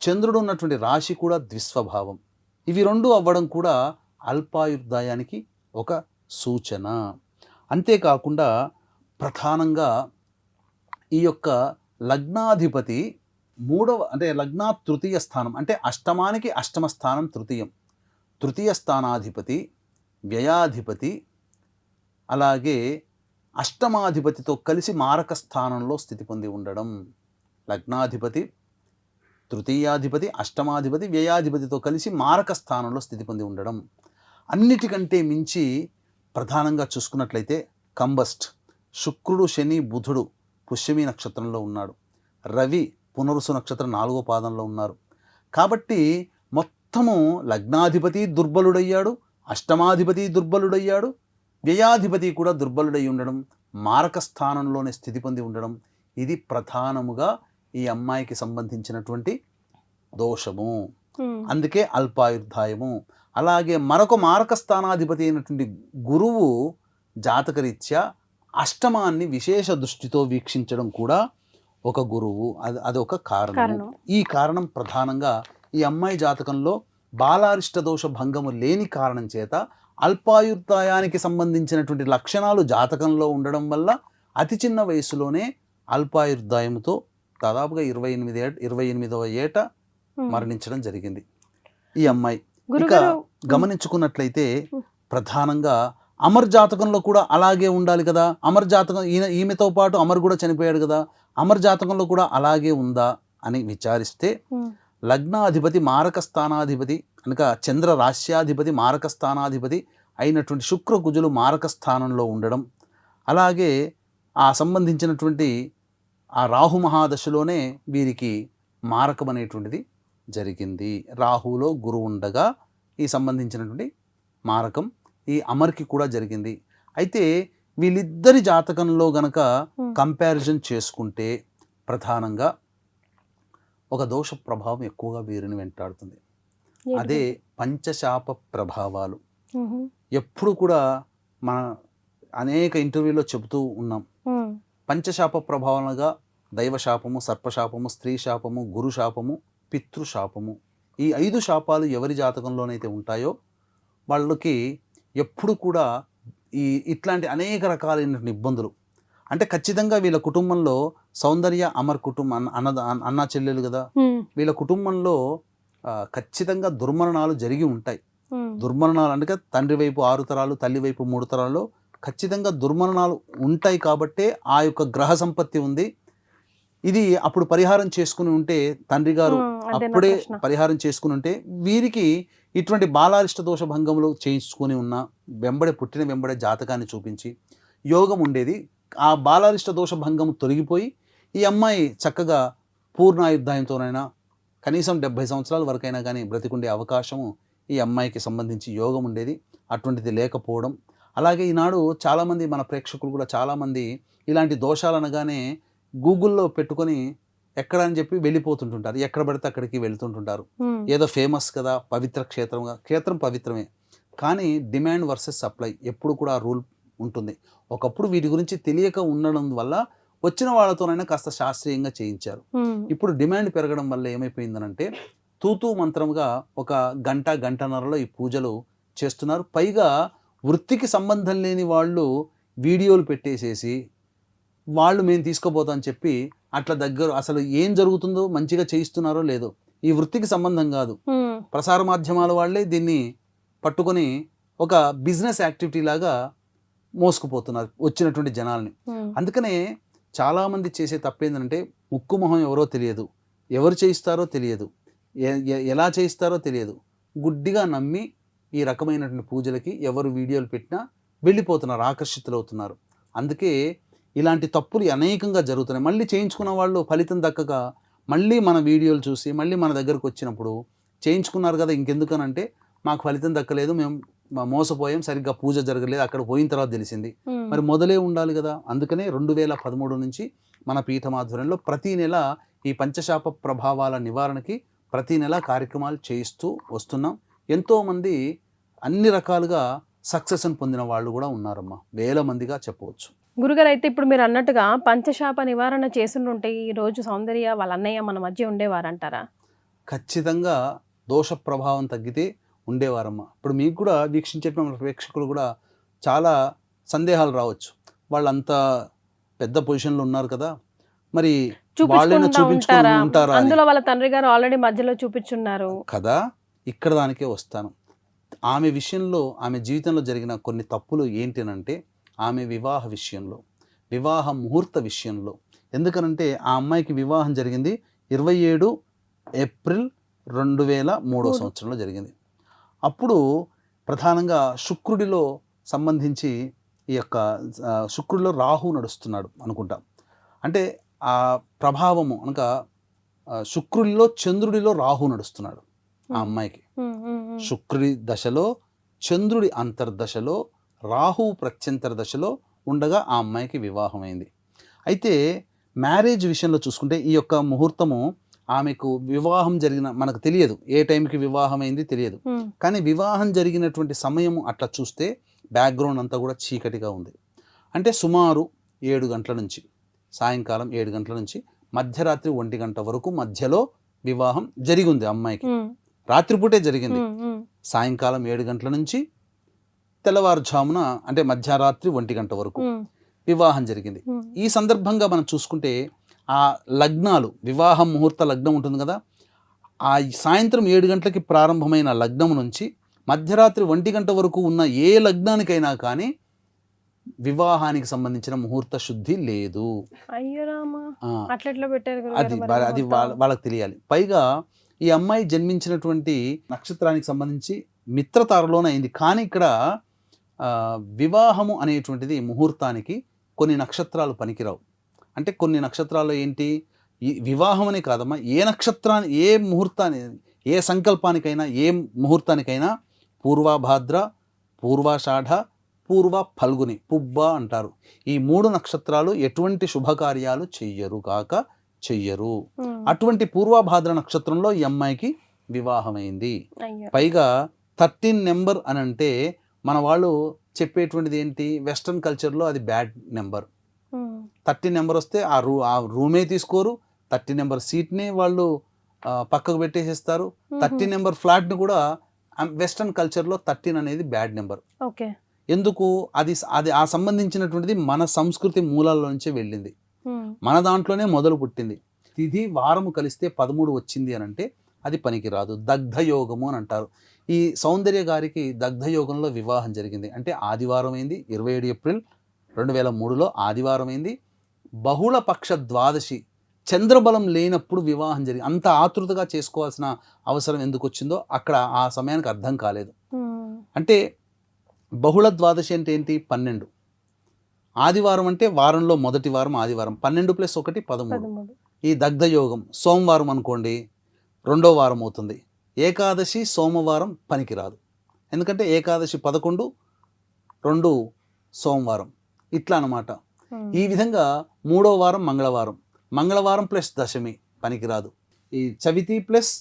చంద్రుడు ఉన్నటువంటి రాశి కూడా ద్విస్వభావం, ఇవి రెండు అవ్వడం కూడా అల్పాయుర్దాయానికి ఒక సూచన. అంతేకాకుండా ప్రధానంగా ఈ యొక్క లగ్నాధిపతి అంటే లగ్నా తృతీయ స్థానం అంటే అష్టమానికి అష్టమ స్థానం తృతీయ స్థానాధిపతి, వ్యయాధిపతి, అలాగే అష్టమాధిపతితో కలిసి మారక స్థానంలో స్థితి పొంది ఉండడం. లగ్నాధిపతి, తృతీయాధిపతి, అష్టమాధిపతి, వ్యయాధిపతితో కలిసి మారక స్థానంలో స్థితి పొంది ఉండడం. అన్నిటికంటే మించి ప్రధానంగా చూసుకున్నట్లయితే కంబస్ట్, శుక్రుడు, శని, బుధుడు పుష్యమి నక్షత్రంలో ఉన్నాడు. రవి పునరుసు నక్షత్రం 4వ పాదంలో ఉన్నారు. కాబట్టి మొత్తము లగ్నాధిపతి దుర్బలుడయ్యాడు, అష్టమాధిపతి దుర్బలుడయ్యాడు, వ్యయాధిపతి కూడా దుర్బలుడై ఉండడం, మారక స్థానంలోనే స్థితి పొంది ఉండడం ఇది ప్రధానముగా ఈ అమ్మాయికి సంబంధించినటువంటి దోషము. అందుకే అల్పాయుర్దాయము. అలాగే మరొక మారక స్థానాధిపతి అయినటువంటి గురువు జాతకరీత్యా అష్టమాన్ని విశేష దృష్టితో వీక్షించడం కూడా ఒక గురువు, అదొక కారణం. ఈ కారణం ప్రధానంగా ఈ అమ్మాయి జాతకంలో బాలారిష్ట దోష భంగము లేని కారణం చేత అల్పాయుర్దాయానికి సంబంధించినటువంటి లక్షణాలు జాతకంలో ఉండడం వల్ల అతి చిన్న వయసులోనే అల్పాయుర్దాయంతో దాదాపుగా 28వ ఏట మరణించడం జరిగింది ఈ అమ్మాయి. ఇక గమనించుకున్నట్లయితే ప్రధానంగా అమర్ జాతకంలో కూడా అలాగే ఉండాలి కదా. అమర్ జాతకం ఈమెతో పాటు అమర్ కూడా చనిపోయాడు కదా, అమర్ జాతకంలో కూడా అలాగే ఉందా అని విచారిస్తే లగ్నాధిపతి మారక స్థానాధిపతి కనుక చంద్ర రాశ్యాధిపతి మారక స్థానాధిపతి అయినటువంటి శుక్ర కుజులు మారక స్థానంలో ఉండడం, అలాగే ఆ సంబంధించినటువంటి ఆ రాహు మహాదశలోనే వీరికి మారకం అనేటువంటిది జరిగింది. రాహులో గురువు ఉండగా ఈ సంబంధించినటువంటి మారకం ఈ అమర్కి కూడా జరిగింది. అయితే వీళ్ళిద్దరి జాతకంలో గనక కంపారిజన్ చేసుకుంటే ప్రధానంగా ఒక దోష ప్రభావం ఎక్కువగా వీరిని వెంటాడుతుంది. అదే పంచశాప ప్రభావాలు. ఎప్పుడు కూడా మన అనేక ఇంటర్వ్యూలో చెబుతూ ఉన్నాం, పంచశాప ప్రభావాలుగా దైవశాపము, సర్పశాపము, స్త్రీ శాపము, గురు శాపము, పితృశాపము. ఈ 5 శాపాలు ఎవరి జాతకంలోనైతే ఉంటాయో వాళ్ళకి ఎప్పుడు కూడా ఇట్లాంటి అనేక రకాలైనటువంటి ఇబ్బందులు. అంటే ఖచ్చితంగా వీళ్ళ కుటుంబంలో సౌందర్య అమర్ కుటుంబం అన్నా చెల్లెలు కదా, వీళ్ళ కుటుంబంలో ఖచ్చితంగా దుర్మరణాలు జరిగి ఉంటాయి. దుర్మరణాలు అంటే తండ్రి వైపు 6 తరాలు, తల్లి వైపు 3 తరాలు ఖచ్చితంగా దుర్మరణాలు ఉంటాయి. కాబట్టే ఆ యొక్క గ్రహ సంపత్తి ఉంది. ఇది అప్పుడు పరిహారం చేసుకుని ఉంటే, తండ్రి గారు అప్పుడే పరిహారం చేసుకుని ఉంటే వీరికి ఇటువంటి బాలారిష్ట దోష భంగములు చేయించుకొని ఉన్న పుట్టిన వెంబడే జాతకాన్ని చూపించి యోగం ఉండేది. ఆ బాలారిష్ట దోష భంగము తొలగిపోయి ఈ అమ్మాయి చక్కగా పూర్ణాయుర్దాయంతోనైనా కనీసం 70 సంవత్సరాల వరకైనా కానీ బ్రతికుండే అవకాశము ఈ అమ్మాయికి సంబంధించి యోగం ఉండేది. అటువంటిది లేకపోవడం. అలాగే ఈనాడు చాలామంది మన ప్రేక్షకులు కూడా చాలామంది ఇలాంటి దోషాలు అనగానే గూగుల్లో పెట్టుకొని ఎక్కడ అని చెప్పి వెళ్ళిపోతుంటుంటారు, ఎక్కడ పడితే అక్కడికి వెళ్తుంటుంటారు. ఏదో ఫేమస్ కదా, పవిత్ర క్షేత్రంగా, క్షేత్రం పవిత్రమే, కానీ డిమాండ్ వర్సెస్ సప్లై ఎప్పుడు కూడా ఆ రూల్ ఉంటుంది. ఒకప్పుడు వీటి గురించి తెలియక ఉండడం వల్ల వచ్చిన వాళ్ళతోనైనా కాస్త శాస్త్రీయంగా చేయించారు. ఇప్పుడు డిమాండ్ పెరగడం వల్ల ఏమైపోయిందనంటే తూతూ మంత్రంగా ఒక గంటన్నరలో ఈ పూజలు చేస్తున్నారు. పైగా వృత్తికి సంబంధం లేని వాళ్ళు వీడియోలు పెట్టేసేసి వాళ్ళు మేము తీసుకుపోతామని చెప్పి అట్లా దగ్గర అసలు ఏం జరుగుతుందో మంచిగా చేయిస్తున్నారో లేదో, ఈ వృత్తికి సంబంధం కాదు, ప్రసార మాధ్యమాల వాళ్ళే దీన్ని పట్టుకొని ఒక బిజినెస్ యాక్టివిటీ లాగా మోసుకుపోతున్నారు వచ్చినటువంటి జనాల్ని. అందుకనే చాలామంది చేసే తప్పేందంటే ముక్కు మొహం ఎవరో తెలియదు, ఎవరు చేయిస్తారో తెలియదు, ఎలా చేయిస్తారో తెలియదు, గుడ్డిగా నమ్మి ఈ రకమైనటువంటి పూజలకి ఎవరు వీడియోలు పెట్టినా వెళ్ళిపోతున్నారు, ఆకర్షితులవుతున్నారు. అందుకే ఇలాంటి తప్పులు అనేకంగా జరుగుతున్నాయి. మళ్ళీ చేయించుకున్న వాళ్ళు ఫలితం దక్కక మళ్ళీ మన వీడియోలు చూసి మళ్ళీ మన దగ్గరకు వచ్చినప్పుడు చేయించుకున్నారు కదా ఇంకెందుకనంటే మాకు ఫలితం దక్కలేదు, మేము మోసపోయాం, సరిగ్గా పూజ జరగలేదు, అక్కడ పోయిన తర్వాత తెలిసింది. మరి మొదలే ఉండాలి కదా. అందుకనే 2013 నుంచి మన పీఠం ఆధ్వర్యంలో ప్రతి నెల ఈ పంచశాప ప్రభావాల నివారణకి ప్రతి నెల కార్యక్రమాలు చేయిస్తూ వస్తున్నాం. ఎంతోమంది అన్ని రకాలుగా సక్సెస్ని పొందిన వాళ్ళు కూడా ఉన్నారమ్మా, వేల మందిగా చెప్పవచ్చు. గురుగారు, అయితే ఇప్పుడు మీరు అన్నట్టుగా పంచశాప నివారణ చేస్తుంటే ఈ రోజు సౌందర్య వాళ్ళ అన్నయ్య మన మధ్య ఉండేవారంటారా? ఖచ్చితంగా దోష ప్రభావం తగ్గితే ఉండేవారమ్మా. ఇప్పుడు మీకు కూడా వీక్షించేటువంటి ప్రేక్షకులు కూడా చాలా సందేహాలు రావచ్చు, వాళ్ళంత పెద్ద పొజిషన్లో ఉన్నారు కదా, మరి వాళ్ళైనా చూపించుకొని ఉంటారా? అందులో వాళ్ళ తండ్రి గారు ఆల్రెడీ మధ్యలో చూపించున్నారు కదా. ఇక్కడ దానికే వస్తాను. ఆమె విషయంలో, ఆమె జీవితంలో జరిగిన కొన్ని తప్పులు ఏంటనంటే ఆమె వివాహ విషయంలో, వివాహ ముహూర్త విషయంలో. ఎందుకనంటే ఆ అమ్మాయికి వివాహం జరిగింది 27 ఏప్రిల్ 2003 సంవత్సరంలో జరిగింది. అప్పుడు ప్రధానంగా శుక్రుడిలో సంబంధించి ఈ యొక్క శుక్రుడిలో రాహు నడుస్తున్నాడు అనుకుంటా. అంటే ఆ ప్రభావము అనక శుక్రుడిలో చంద్రుడిలో రాహు నడుస్తున్నాడు ఆ అమ్మాయికి. శుక్రుడి దశలో, చంద్రుడి అంతర్దశలో, రాహు ప్రత్యంతర దశలో ఉండగా ఆ అమ్మాయికి వివాహం అయింది. అయితే మ్యారేజ్ విషయంలో చూసుకుంటే ఈ యొక్క ముహూర్తము ఆమెకు వివాహం జరిగిన మనకు తెలియదు, ఏ టైంకి వివాహం అయింది తెలియదు, కానీ వివాహం జరిగినటువంటి సమయము అట్లా చూస్తే బ్యాక్గ్రౌండ్ అంతా కూడా చీకటిగా ఉంది. అంటే సుమారు 7 గంటల నుంచి, సాయంకాలం 7 గంటల నుంచి మధ్యరాత్రి 1 గంట వరకు మధ్యలో వివాహం జరిగి ఉంది అమ్మాయికి. రాత్రిపూటే జరిగింది. సాయంకాలం 7 గంటల నుంచి తెల్లవారుజామున అంటే మధ్యరాత్రి 1 గంట వరకు వివాహం జరిగింది. ఈ సందర్భంగా మనం చూసుకుంటే ఆ లగ్నాలు, వివాహం ముహూర్త లగ్నం ఉంటుంది కదా, ఆ సాయంత్రం 7 గంటలకి ప్రారంభమైన లగ్నం నుంచి మధ్యరాత్రి 1 గంట వరకు ఉన్న ఏ లగ్నానికైనా కానీ వివాహానికి సంబంధించిన ముహూర్త శుద్ధి లేదు. అది వాళ్ళకి తెలియాలి. పైగా ఈ అమ్మాయి జన్మించినటువంటి నక్షత్రానికి సంబంధించి మిత్రతారలోనే అయింది. కానీ ఇక్కడ వివాహము అనేటువంటిది ముహూర్తానికి కొన్ని నక్షత్రాలు పనికిరావు. అంటే కొన్ని నక్షత్రాలు ఏంటి, ఈ వివాహం అనే కాదమ్మా, ఏ నక్షత్రాన్ని, ఏ ముహూర్తాన్ని, ఏ సంకల్పానికైనా, ఏ ముహూర్తానికైనా పూర్వభాద్ర, పూర్వాషాఢ, పూర్వ ఫల్గుని, పుబ్బ అంటారు. ఈ 3 నక్షత్రాలు ఎటువంటి శుభకార్యాలు చెయ్యరు. అటువంటి పూర్వభాద్ర నక్షత్రంలో ఈ అమ్మాయికి వివాహమైంది. పైగా 13 నెంబర్ అని అంటే మన వాళ్ళు చెప్పేటువంటిది ఏంటి, వెస్ట్రన్ కల్చర్లో అది బ్యాడ్ నెంబర్. 13 నెంబర్ వస్తే ఆ రూమే తీసుకోరు, 13 నెంబర్ సీట్ని వాళ్ళు పక్కకు పెట్టేసేస్తారు. 13 నెంబర్ ఫ్లాట్ని కూడా వెస్ట్రన్ కల్చర్లో 13 అనేది బ్యాడ్ నెంబర్. ఎందుకు, అది ఆ సంబంధించినటువంటిది మన సంస్కృతి మూలాల నుంచే వెళ్ళింది, మన దాంట్లోనే మొదలు పుట్టింది. తిథి వారము కలిస్తే 13 వచ్చింది అని అంటే అది పనికిరాదు. దగ్ధయోగము అని అంటారు. ఈ సౌందర్య గారికి దగ్ధయోగంలో వివాహం జరిగింది. అంటే ఆదివారం అయింది, 27 ఏప్రిల్ 2003లో ఆదివారం అయింది. బహుళ పక్ష ద్వాదశి, చంద్రబలం లేనప్పుడు వివాహం జరిగింది. అంత ఆతృతగా చేసుకోవాల్సిన అవసరం ఎందుకు వచ్చిందో అక్కడ ఆ సమయానికి అర్థం కాలేదు. అంటే బహుళ ద్వాదశి అంటే ఏంటి, 12. ఆదివారం అంటే వారంలో మొదటి వారం ఆదివారం, 12 + 1 13. ఈ దగ్ధయోగం సోమవారం అనుకోండి, 2వ వారం అవుతుంది. ఏకాదశి సోమవారం పనికిరాదు, ఎందుకంటే ఏకాదశి 11, 2 సోమవారం, ఇట్లా అన్నమాట. ఈ విధంగా 3వ వారం మంగళవారం, మంగళవారం ప్లస్ దశమి పనికిరాదు. ఈ చవితి ప్లస్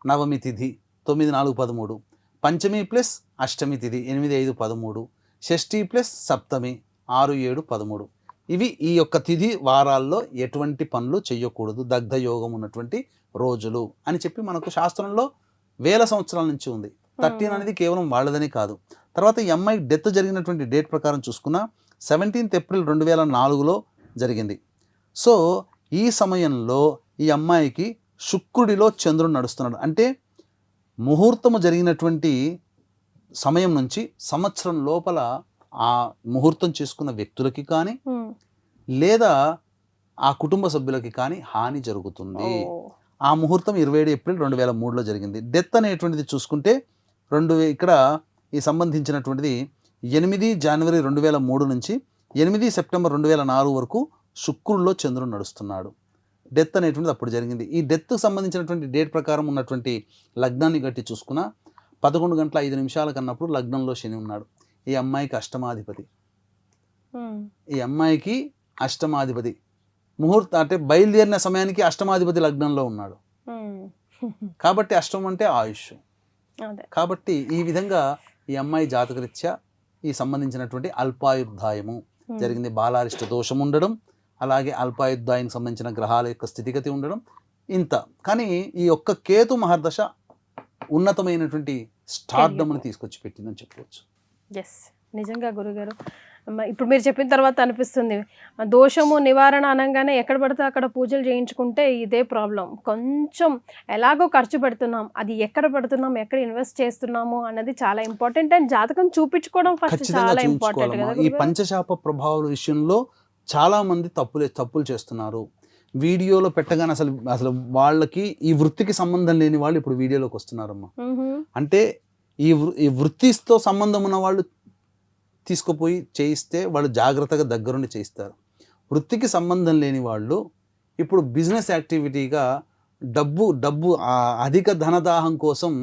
నవమి తిథి 9, 4, 13, పంచమి ప్లస్ అష్టమి తిథి 8, 5, 13, షష్ఠి ప్లస్ సప్తమి 6, 7, 13. ఇవి ఈ యొక్క తిథి వారాల్లో ఎటువంటి పనులు చేయకూడదు, దగ్ధ యోగం ఉన్నటువంటి రోజులు అని చెప్పి మనకు శాస్త్రంలో వేల సంవత్సరాల నుంచి ఉంది. 13 అనేది కేవలం వాళ్ళదని కాదు. తర్వాత ఈ అమ్మాయి డెత్ జరిగినటువంటి డేట్ ప్రకారం చూసుకున్న 17 ఏప్రిల్ 2004లో జరిగింది. సో ఈ సమయంలో ఈ అమ్మాయికి శుక్రుడిలో చంద్రుడు నడుస్తున్నాడు. అంటే ముహూర్తము జరిగినటువంటి సమయం నుంచి సంవత్సరం లోపల ఆ ముహూర్తం చేసుకున్న వ్యక్తులకి కానీ లేదా ఆ కుటుంబ సభ్యులకి కానీ హాని జరుగుతుంది. ఆ ముహూర్తం 27 ఏప్రిల్ 2003లో జరిగింది. డెత్ అనేటువంటిది చూసుకుంటే ఇక్కడ ఈ సంబంధించినటువంటిది 8 జనవరి 2003 నుంచి 8 సెప్టెంబర్ 2004 వరకు శుక్రుడిలో చంద్రుడు నడుస్తున్నాడు. డెత్ అనేటువంటిది అప్పుడు జరిగింది. ఈ డెత్కు సంబంధించినటువంటి డేట్ ప్రకారం ఉన్నటువంటి లగ్నాన్ని గట్టి చూసుకున్న 11 గంటల 5 నిమిషాల కన్నప్పుడు లగ్నంలో శని ఉన్నాడు. ఈ అమ్మాయికి అష్టమాధిపతి ముహూర్తం అంటే బయలుదేరిన సమయానికి అష్టమాధిపతి లగ్నంలో ఉన్నాడు. కాబట్టి అష్టమం అంటే ఆయుష్. కాబట్టి ఈ విధంగా ఈ అమ్మాయి జాతకరీత్యా ఈ సంబంధించినటువంటి అల్పాయుర్దాయము జరిగింది. బాలారిష్ట దోషం ఉండడం, అలాగే అల్పాయుర్దాయానికి సంబంధించిన గ్రహాల యొక్క స్థితిగతి ఉండడం ఇంత. కానీ ఈ ఒక్క కేతు మహర్దశ ఉన్నతమైనటువంటి స్టార్డమ్ని తీసుకొచ్చి పెట్టిందని చెప్పవచ్చు. ఎస్, నిజంగా గురుగారు ఇప్పుడు మీరు చెప్పిన తర్వాత అనిపిస్తుంది దోషము నివారణ అనగానే ఎక్కడ పడితే అక్కడ పూజలు చేయించుకుంటే ఇదే ప్రాబ్లం. కొంచెం ఎలాగో ఖర్చు పెడుతున్నాం, అది ఎక్కడ పెడుతున్నాం, ఎక్కడ ఇన్వెస్ట్ చేస్తున్నాము అన్నది చాలా ఇంపార్టెంట్. అండ్ జాతకం చూపించుకోవడం ఫస్ట్ చాలా ఇంపార్టెంట్ కదా. ఈ పంచశాప ప్రభావాల విషయంలో చాలా మంది తప్పులు చేస్తున్నారు. వీడియోలో పెట్టగానే అసలు వాళ్ళకి ఈ వృత్తికి సంబంధం లేని వాళ్ళు ఇప్పుడు వీడియోలోకి వస్తున్నారమ్మా. అంటే ఈ వృత్తితో సంబంధం ఉన్న వాళ్ళు తీసుకుపోయి చేయిస్తే వాళ్ళు జాగ్రత్తగా దగ్గరుండి చేయిస్తారు. వృత్తికి సంబంధం లేని వాళ్ళు ఇప్పుడు బిజినెస్ యాక్టివిటీగా డబ్బు అధిక ధనదాహం కోసం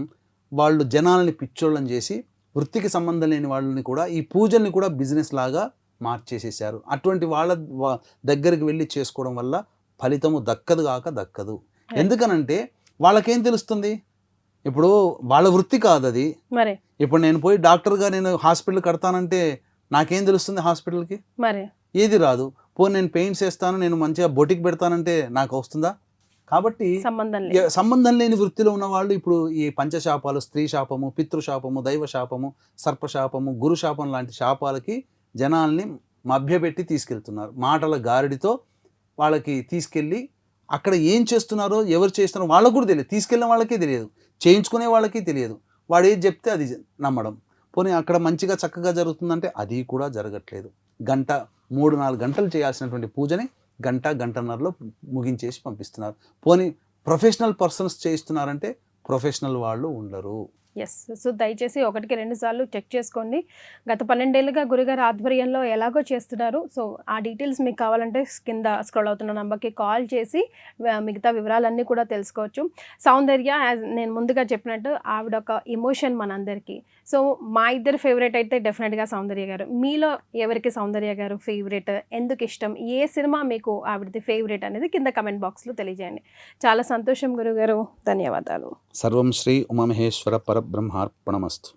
వాళ్ళు జనాలని పిచ్చోళ్ళని చేసి వృత్తికి సంబంధం లేని వాళ్ళని కూడా ఈ పూజల్ని కూడా బిజినెస్ లాగా మార్చేసేసారు. అటువంటి వాళ్ళ దగ్గరికి వెళ్ళి చేసుకోవడం వల్ల ఫలితము దక్కదు. ఎందుకనంటే వాళ్ళకేం తెలుస్తుంది? ఇప్పుడు వాళ్ళ వృత్తి కాదు అది. ఇప్పుడు నేను పోయి డాక్టర్గా నేను హాస్పిటల్ కడతానంటే నాకేం తెలుస్తుంది? హాస్పిటల్కి ఏది రాదు. నేను పెయింట్స్ వేస్తాను, నేను మంచిగా బొటిక్ పెడతానంటే నాకు వస్తుందా? కాబట్టి సంబంధం లేని వృత్తిలో ఉన్న వాళ్ళు ఇప్పుడు ఈ పంచశాపాలు, స్త్రీ శాపము, పితృశాపము, దైవ శాపము, సర్పశాపము, గురు శాపం లాంటి శాపాలకి జనాల్ని మభ్యపెట్టి తీసుకెళ్తున్నారు. మాటల గారడితో వాళ్ళకి తీసుకెళ్ళి అక్కడ ఏం చేస్తున్నారో ఎవరు చేస్తున్నారో వాళ్ళకు కూడా తెలియదు. తీసుకెళ్ళిన వాళ్ళకే తెలియదు, చేయించుకునే వాళ్ళకి తెలియదు. వాడు ఏది చెప్తే అది నమ్మడం. పోనీ అక్కడ మంచిగా చక్కగా జరుగుతుందంటే అది కూడా జరగట్లేదు. 3-4 గంటలు చేయాల్సినటువంటి పూజని గంటన్నరలో ముగించేసి పంపిస్తున్నారు. పోనీ ప్రొఫెషనల్ పర్సన్స్ చేయిస్తున్నారంటే ప్రొఫెషనల్ వాళ్ళు ఉండరు. ఎస్, సో దయచేసి 1-2 సార్లు చెక్ చేసుకోండి. గత 12 ఏళ్ళుగా గురుగారు ఆధ్వర్యంలో ఎలాగో చేస్తున్నారు. సో ఆ డీటెయిల్స్ మీకు కావాలంటే కింద స్క్రోల్ అవుతున్న నెంబర్కి కాల్ చేసి మిగతా వివరాలన్నీ కూడా తెలుసుకోవచ్చు. సౌందర్య, నేను ముందుగా చెప్పినట్టు ఆవిడ ఒక ఎమోషన్ మనందరికీ. సో మా ఇద్దరు ఫేవరెట్ అయితే డెఫినెట్గా సౌందర్య గారు. మీలో ఎవరికి సౌందర్య గారు ఫేవరెట్, ఎందుకు ఇష్టం, ఏ సినిమా మీకు ఆవిడది ఫేవరెట్ అనేది కింద కమెంట్ బాక్స్లో తెలియజేయండి. చాలా సంతోషం గురుగారు, ధన్యవాదాలు. సర్వం శ్రీ ఉమామహేశ్వర పరబ్రహ్మార్పణమస్తు.